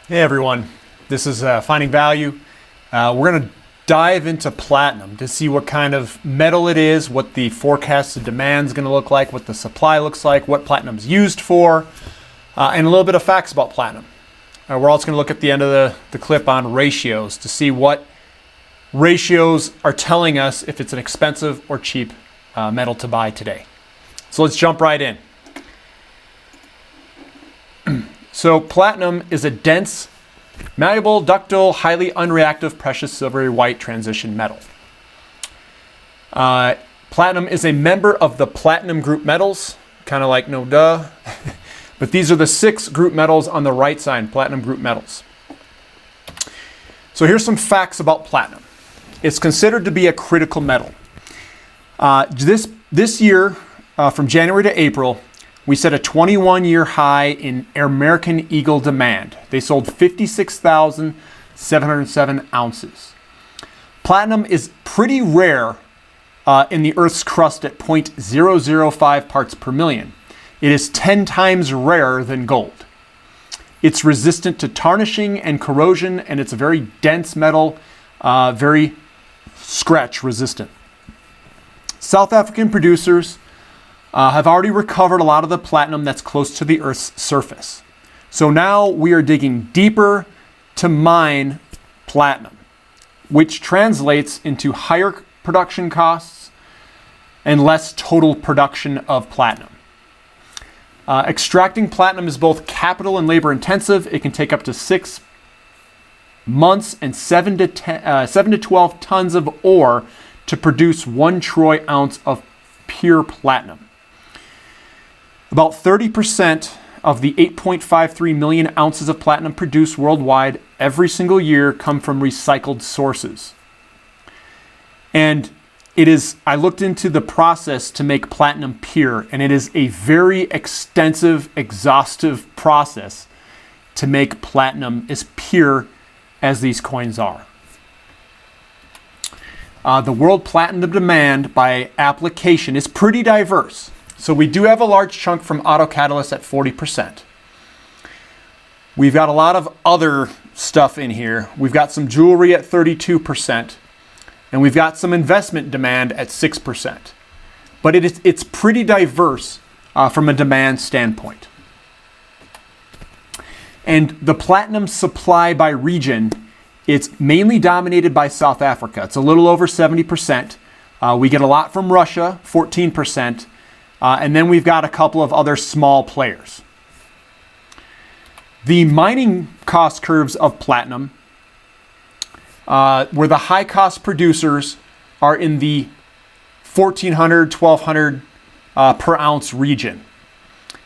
Hey everyone, this is Finding Value. We're going to dive into platinum to see what kind of metal it is, what the forecasted demand is going to look like, what the supply looks like, what platinum's used for, and a little bit of facts about platinum. We're also going to look at the end of the clip on ratios to see what ratios are telling us if it's an expensive or cheap metal to buy today. So let's jump right in. So platinum is a dense, malleable, ductile, highly unreactive, precious silvery white transition metal. Platinum is a member of the platinum group metals, kind of like no duh. But these are the 6 group metals on the right side, platinum group metals. So here's some facts about platinum. It's considered to be a critical metal. This year, from January to April, we set a 21-year high in American Eagle demand. They sold 56,707 ounces. Platinum is pretty rare in the Earth's crust at 0.005 parts per million. It is 10 times rarer than gold. It's resistant to tarnishing and corrosion, and it's a very dense metal, very scratch resistant. South African producers have already recovered a lot of the platinum that's close to the Earth's surface. So now we are digging deeper to mine platinum, which translates into higher production costs and less total production of platinum. Extracting platinum is both capital and labor intensive. It can take up to 6 months and 7 to 12 tons of ore to produce 1 troy ounce of pure platinum. About 30% of the 8.53 million ounces of platinum produced worldwide every single year come from recycled sources. And I looked into the process to make platinum pure, and it is a very extensive, exhaustive process to make platinum as pure as these coins are. The world platinum demand by application is pretty diverse. So we do have a large chunk from auto catalysts at 40%. We've got a lot of other stuff in here. We've got some jewelry at 32%, and we've got some investment demand at 6%. But it's pretty diverse from a demand standpoint. And the platinum supply by region, it's mainly dominated by South Africa. It's a little over 70%. We get a lot from Russia, 14%. And then we've got a couple of other small players. The mining cost curves of platinum, where the high cost producers are in the $1,400, $1,200 per ounce region.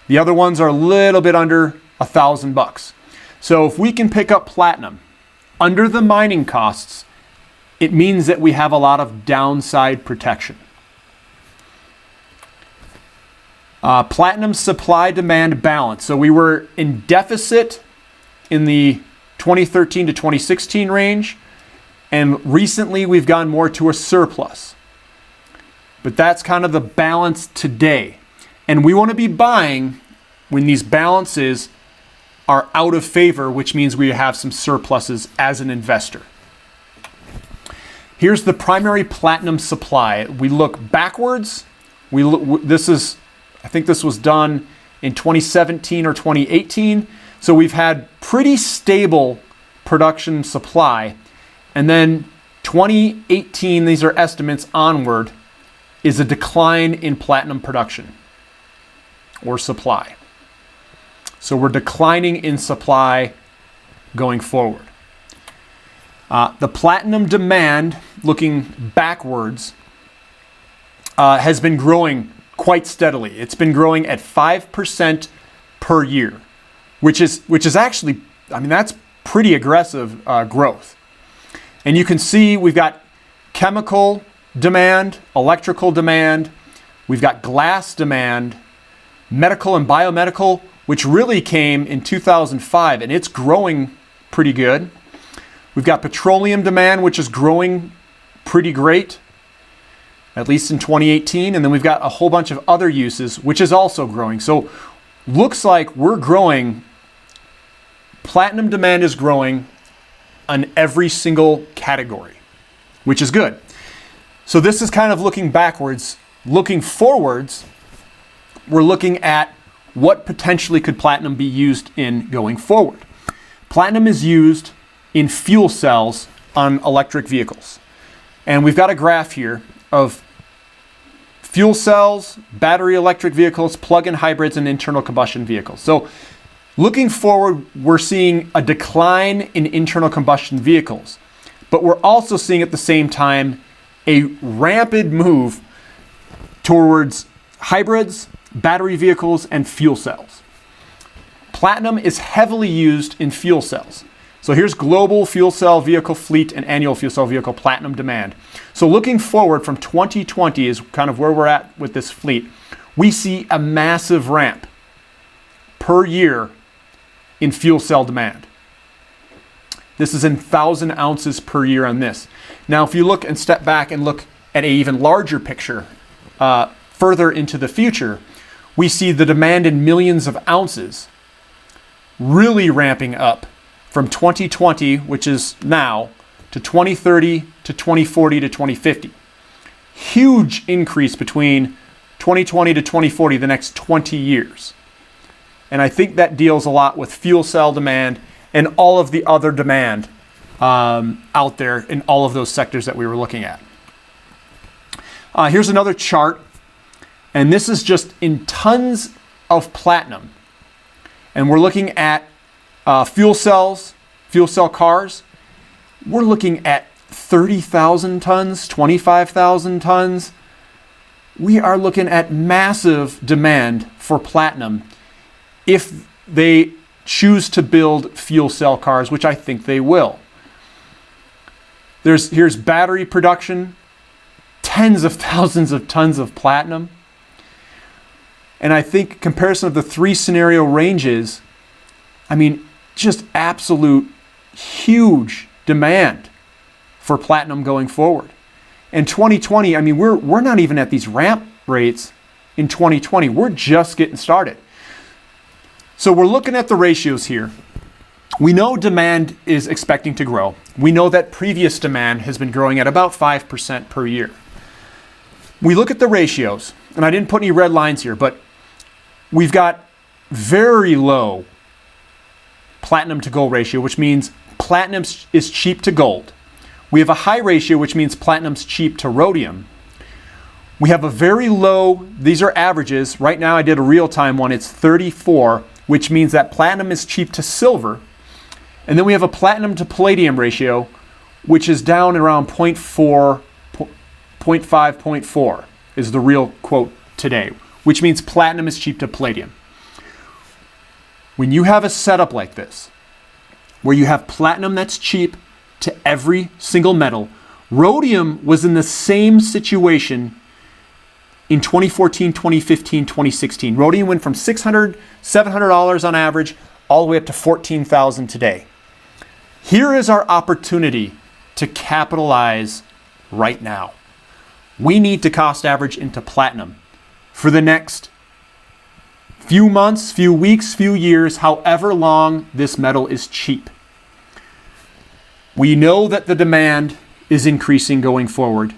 The other ones are a little bit under $1,000. So if we can pick up platinum under the mining costs, it means that we have a lot of downside protection. Platinum supply-demand balance. So we were in deficit in the 2013 to 2016 range, and recently we've gone more to a surplus. But that's kind of the balance today. And we want to be buying when these balances are out of favor, which means we have some surpluses as an investor. Here's the primary platinum supply. We look backwards. I think this was done in 2017 or 2018. So we've had pretty stable production supply. And then 2018, these are estimates onward, is a decline in platinum production or supply. So we're declining in supply going forward. The platinum demand, looking backwards, has been growing quite steadily. It's been growing at 5% per year, which is actually, that's pretty aggressive growth. And you can see we've got chemical demand, electrical demand, we've got glass demand, medical and biomedical, which really came in 2005, and it's growing pretty good. We've got petroleum demand, which is growing pretty great, at least in 2018. And then we've got a whole bunch of other uses, which is also growing. So looks like we're growing platinum demand is growing on every single category, which is good. So this is kind of looking backwards. Looking forwards, we're looking at what potentially could platinum be used in going forward. Platinum is used in fuel cells on electric vehicles. And we've got a graph here of fuel cells, battery electric vehicles, plug-in hybrids, and internal combustion vehicles. So looking forward, we're seeing a decline in internal combustion vehicles, but we're also seeing at the same time a rapid move towards hybrids, battery vehicles, and fuel cells. Platinum is heavily used in fuel cells. So here's global fuel cell vehicle fleet and annual fuel cell vehicle platinum demand. So looking forward from 2020 is kind of where we're at with this fleet. We see a massive ramp per year in fuel cell demand. This is in 1,000 ounces per year on this. Now, if you look and step back and look at an even larger picture, further into the future, we see the demand in millions of ounces really ramping up from 2020, which is now, to 2030, to 2040, to 2050. Huge increase between 2020 to 2040, the next 20 years. And I think that deals a lot with fuel cell demand and all of the other demand out there in all of those sectors that we were looking at. Here's another chart, and this is just in tons of platinum. And we're looking at fuel cells, fuel cell cars. We're looking at 30,000 tons, 25,000 tons. We are looking at massive demand for platinum if they choose to build fuel cell cars, which I think they will. Here's battery production, tens of thousands of tons of platinum. And I think comparison of the three scenario ranges, I mean, just absolute huge demand for platinum going forward. In 2020, I mean, we're not even at these ramp rates in 2020. We're just getting started. So we're looking at the ratios here. We know demand is expecting to grow. We know that previous demand has been growing at about 5% per year. We look at the ratios, and I didn't put any red lines here, but we've got very low platinum to gold ratio, which means platinum is cheap to gold. We have a high ratio, which means platinum's cheap to rhodium. We have a very low, these are averages. Right now I did a real-time one, it's 34, which means that platinum is cheap to silver. And then we have a platinum to palladium ratio, which is down around 0.4, 0.5, 0.4 is the real quote today, which means platinum is cheap to palladium. When you have a setup like this, where you have platinum that's cheap to every single metal, rhodium was in the same situation in 2014, 2015, 2016. Rhodium went from $600, $700 on average, all the way up to $14,000 today. Here is our opportunity to capitalize right now. We need to cost average into platinum for the next few months, few weeks, few years, however long this metal is cheap. We know that the demand is increasing going forward.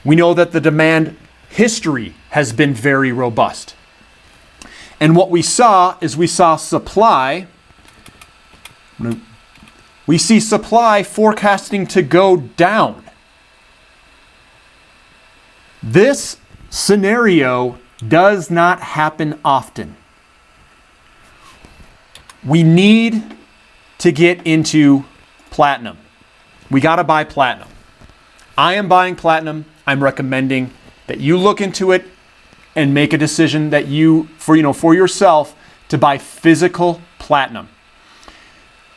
We know that the demand history has been very robust. And what we saw is we saw supply. We see supply forecasting to go down. This scenario does not happen often. We need to get into platinum. We got to buy platinum. I am buying platinum. I'm recommending that you look into it and make a decision that for yourself to buy physical platinum.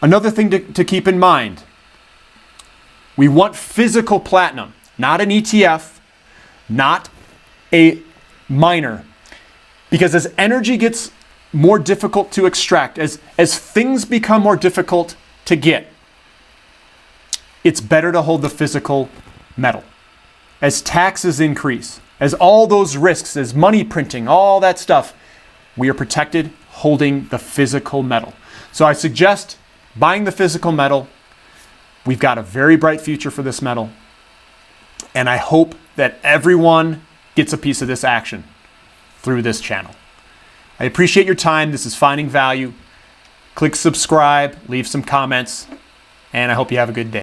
Another thing to keep in mind, we want physical platinum, not an ETF, not a miner. Because as energy gets more difficult to extract, as things become more difficult to get, it's better to hold the physical metal. As taxes increase, as all those risks, as money printing, all that stuff, we are protected holding the physical metal. So I suggest buying the physical metal. We've got a very bright future for this metal. And I hope that everyone gets a piece of this action through this channel. I appreciate your time. This is Finding Value. Click subscribe, leave some comments, and I hope you have a good day.